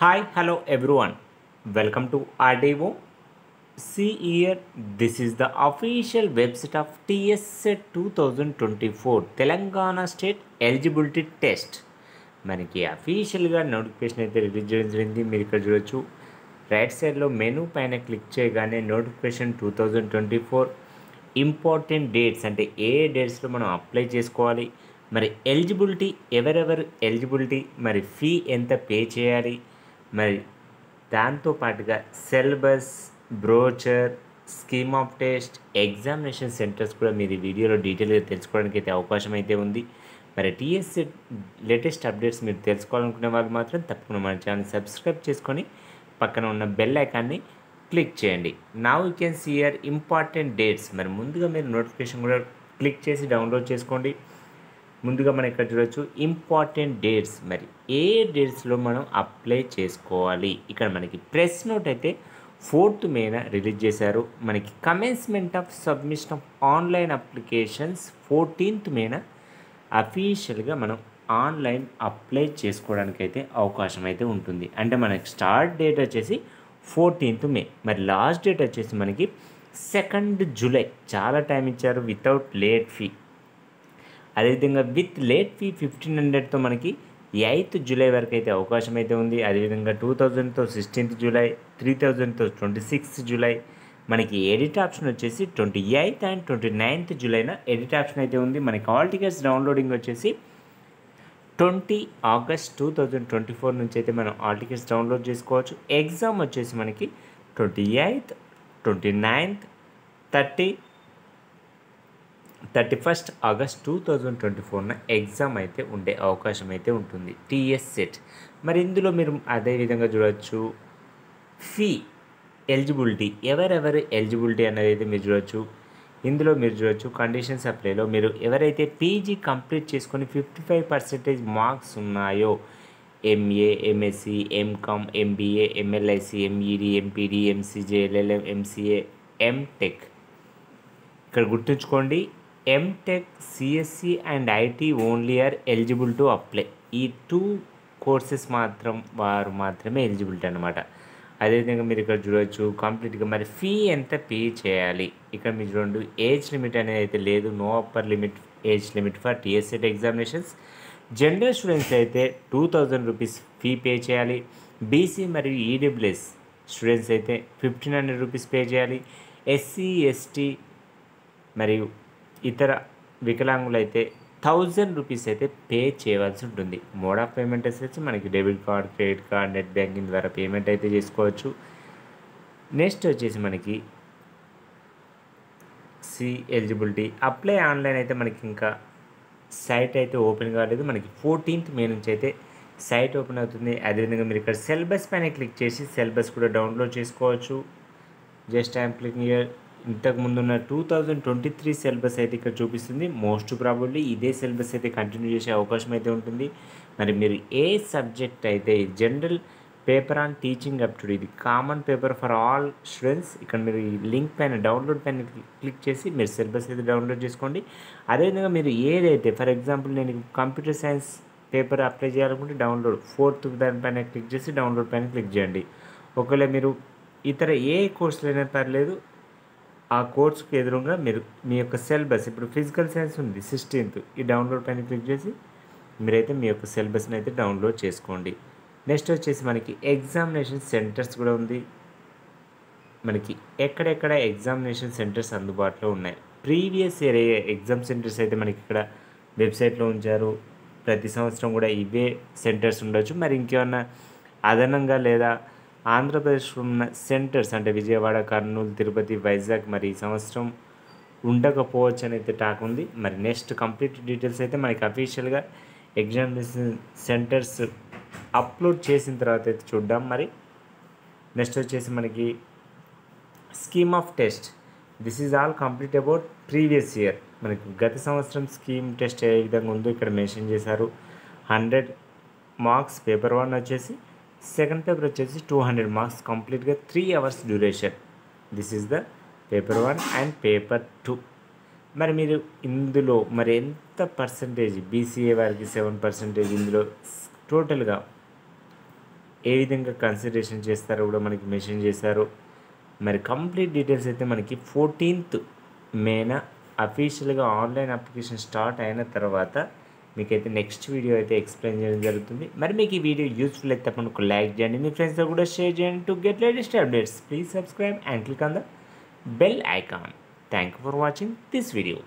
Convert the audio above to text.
Hi, hello everyone. Welcome to RDO. See here, this is the official website of TSET 2024 Telangana state eligibility test. మనకి అఫీషియల్గా notification అయితే release చేయడం జరిగింది. మీరు ఇక్కడ చూడొచ్చు రైట్ సైడ్లో మెనూ పైన క్లిక్ చేయగానే నోటిఫికేషన్ 2024 ఇంపార్టెంట్ డేట్స్ అంటే ఏ డేట్స్లో మనం అప్లై చేసుకోవాలి, మరి ఎలిజిబిలిటీ ఎవరెవరు ఎలిజిబిలిటీ, మరి ఫీ ఎంత పే చేయాలి, మరి దాంతో పాటుగా syllabus, brochure, scheme of test, examination centres కూడా మీరు ఈ వీడియోలో డీటెయిల్గా తెలుసుకోవడానికి అయితే అవకాశం అయితే ఉంది. మరి టీఎస్సీ లేటెస్ట్ అప్డేట్స్ మీరు తెలుసుకోవాలనుకునే వాళ్ళు మాత్రం తప్పకుండా మన ఛానల్ సబ్స్క్రైబ్ చేసుకొని పక్కన ఉన్న బెల్ ఐకాన్ని క్లిక్ చేయండి. Now you can see here important dates. మరి ముందుగా మీరు నోటిఫికేషన్ కూడా క్లిక్ చేసి డౌన్లోడ్ చేసుకోండి. ముందుగా మనం ఇక్కడ చూడొచ్చు ఇంపార్టెంట్ డేట్స్. మరి ఏ డేట్స్లో మనం అప్లై చేసుకోవాలి, ఇక్కడ మనకి ప్రెస్ నోట్ అయితే 4th మేన రిలీజ్ చేశారు. మనకి commencement of submission of online applications 14th మేన అఫీషియల్గా మనం ఆన్లైన్ అప్లై చేసుకోవడానికి అయితే అవకాశం అయితే ఉంటుంది. అంటే మనకి స్టార్ట్ డేట్ వచ్చేసి 14th మే, మరి లాస్ట్ డేట్ వచ్చేసి మనకి 2nd జూలై. చాలా టైం ఇచ్చారు వితౌట్ లేట్ ఫీ. అదేవిధంగా విత్ లేట్ ఫీ 1500తో మనకి 8th జూలై వరకు అయితే అవకాశం అయితే ఉంది. అదేవిధంగా 2000తో 16th జూలై, 3000తో 26th జూలై. మనకి ఎడిట్ ఆప్షన్ వచ్చేసి 28th and 29th జూలైన edit option అయితే ఉంది. మనకి ఆల్ టికెట్స్ డౌన్లోడింగ్ వచ్చేసి 20 ఆగస్ట్ 2024 నుంచి అయితే మనం ఆల్ టికెట్స్ డౌన్లోడ్ చేసుకోవచ్చు. ఎగ్జామ్ వచ్చేసి మనకి 28th, 29th, 31st August 2024న exam అయితే ఉండే అవకాశం అయితే ఉంటుంది టీఎస్సెట్. మరి ఇందులో మీరు అదేవిధంగా చూడవచ్చు ఫీ ఎలిజిబిలిటీ, ఎవరెవరు ఎలిజిబిలిటీ అనేది అయితే మీరు చూడవచ్చు. ఇందులో మీరు చూడవచ్చు కండిషన్స్ అప్లైలో మీరు ఎవరైతే పీజీ కంప్లీట్ చేసుకొని 55% మార్క్స్ ఉన్నాయో, MA, MSc, MCom, MBA, MLISc, MEd, MPEd, MCJ, LLM, MCA, MTech. ఇక్కడ గుర్తుంచుకోండి, ఎంటెక్, సిఎస్సి and IT only are eligible to apply. ఈ 2 కోర్సెస్ వారు మాత్రమే ఎలిజిబిలిటీ అనమాట. అదేవిధంగా మీరు ఇక్కడ చూడవచ్చు కంప్లీట్గా మరి ఫీ ఎంత పే చేయాలి. ఇక్కడ మీరు చూడండి ఏజ్ లిమిట్ అనేది అయితే లేదు. No upper limit age limit for TSSET examinations. జనరల్ స్టూడెంట్స్ అయితే 2000 రూపీస్ ఫీ పే చేయాలి. బీసీ మరియు ఈడబ్ల్యూఎస్ స్టూడెంట్స్ అయితే 1500 రూపీస్ పే చేయాలి. ఎస్సీ, ఎస్టీ మరియు ఇతర వికలాంగులు అయితే 1000 రూపీస్ అయితే పే చేయవలసి ఉంటుంది. మోడ్ ఆఫ్ పేమెంట్ వచ్చేసి మనకి debit card, credit card, net banking ద్వారా పేమెంట్ అయితే చేసుకోవచ్చు. నెక్స్ట్ వచ్చేసి మనకి సి ఎలిజిబిలిటీ అప్లై ఆన్లైన్ అయితే మనకి ఇంకా సైట్ అయితే ఓపెన్ కాలేదు. మనకి 14th మే నుంచి అయితే సైట్ ఓపెన్ అవుతుంది. అదేవిధంగా మీరు ఇక్కడ సిలబస్ పైన క్లిక్ చేసి సిలబస్ కూడా డౌన్లోడ్ చేసుకోవచ్చు. Just I'm clicking here. ఇంతకుముందు ఉన్న 2023 సిలబస్ అయితే ఇక్కడ చూపిస్తుంది. మోస్ట్ ప్రాబబ్లీ ఇదే సిలబస్ అయితే కంటిన్యూ చేసే అవకాశం అయితే ఉంటుంది. మరి మీరు ఏ సబ్జెక్ట్ అయితే general paper on teaching aptitude, ఇది common paper for all students. ఇక్కడ మీరు ఈ లింక్ పైన డౌన్లోడ్ పైన క్లిక్ చేసి మీరు సిలబస్ అయితే డౌన్లోడ్ చేసుకోండి. అదేవిధంగా మీరు ఏదైతే ఫర్ ఎగ్జాంపుల్ నేను కంప్యూటర్ సైన్స్ పేపర్ అప్లై చేయాలనుకుంటే డౌన్లోడ్ 4th దానిపైన క్లిక్ చేసి డౌన్లోడ్ పైన క్లిక్ చేయండి. ఒకవేళ మీరు ఇతర ఏ కోర్సులు అయినా పర్లేదు, ఆ కోర్సుకు ఎదురుగా మీరు మీ యొక్క సిలబస్, ఇప్పుడు ఫిజికల్ సైన్స్ ఉంది 16th, ఈ డౌన్లోడ్ పైన క్లిక్ చేసి మీరైతే మీ యొక్క సిలబస్ని అయితే డౌన్లోడ్ చేసుకోండి. నెక్స్ట్ వచ్చేసి మనకి ఎగ్జామినేషన్ సెంటర్స్ కూడా ఉంది. మనకి ఎక్కడెక్కడ ఎగ్జామినేషన్ సెంటర్స్ అందుబాటులో ఉన్నాయి, ప్రీవియస్ ఇయర్ ఎగ్జామ్ సెంటర్స్ అయితే మనకి ఇక్కడ వెబ్సైట్లో ఉంచారు. ప్రతి సంవత్సరం కూడా ఇవే సెంటర్స్ ఉండొచ్చు. మరి ఇంకేమన్నా అదనంగా లేదా ఆంధ్రప్రదేశ్లో ఉన్న సెంటర్స్ అంటే విజయవాడ, కర్నూలు, తిరుపతి, వైజాగ్ మరి ఈ సంవత్సరం ఉండకపోవచ్చు అని అయితే టాక్ ఉంది. మరి నెక్స్ట్ కంప్లీట్ డీటెయిల్స్ అయితే మనకి అఫీషియల్గా ఎగ్జామినేషన్ సెంటర్స్ అప్లోడ్ చేసిన తర్వాత అయితే చూద్దాం. మరి నెక్స్ట్ వచ్చేసి మనకి scheme of test. This is all complete about previous year. మనకి గత సంవత్సరం స్కీమ్ టెస్ట్ ఏ విధంగా ఉందో ఇక్కడ మెన్షన్ చేశారు. 100 మార్క్స్ పేపర్ 1 వచ్చేసి, సెకండ్ పేపర్ వచ్చేసి 200 మార్క్స్ కంప్లీట్గా 3 hours duration. This is the paper 1 and paper 2. మరి మీరు ఇందులో మరి ఎంత పర్సంటేజ్, బీసీఏ వారికి 7%, ఇందులో టోటల్గా ఏ విధంగా కన్సిడరేషన్ చేస్తారో కూడా మనకి మెన్షన్ చేశారు. మరి కంప్లీట్ డీటెయిల్స్ అయితే మనకి 14th మేన అఫీషియల్గా ఆన్లైన్ అప్లికేషన్ స్టార్ట్ అయిన తర్వాత మీకైతే నెక్స్ట్ వీడియో అయితే ఎక్స్ప్లెయిన్ చేయడం జరుగుతుంది. మరి మీకు ఈ వీడియో యూస్ఫుల్ అయితే తప్పకుండా లైక్ చేయండి, మీ ఫ్రెండ్స్తో కూడా షేర్ చేయండి. To get latest updates please subscribe and click on the bell icon. Thank you for watching this video.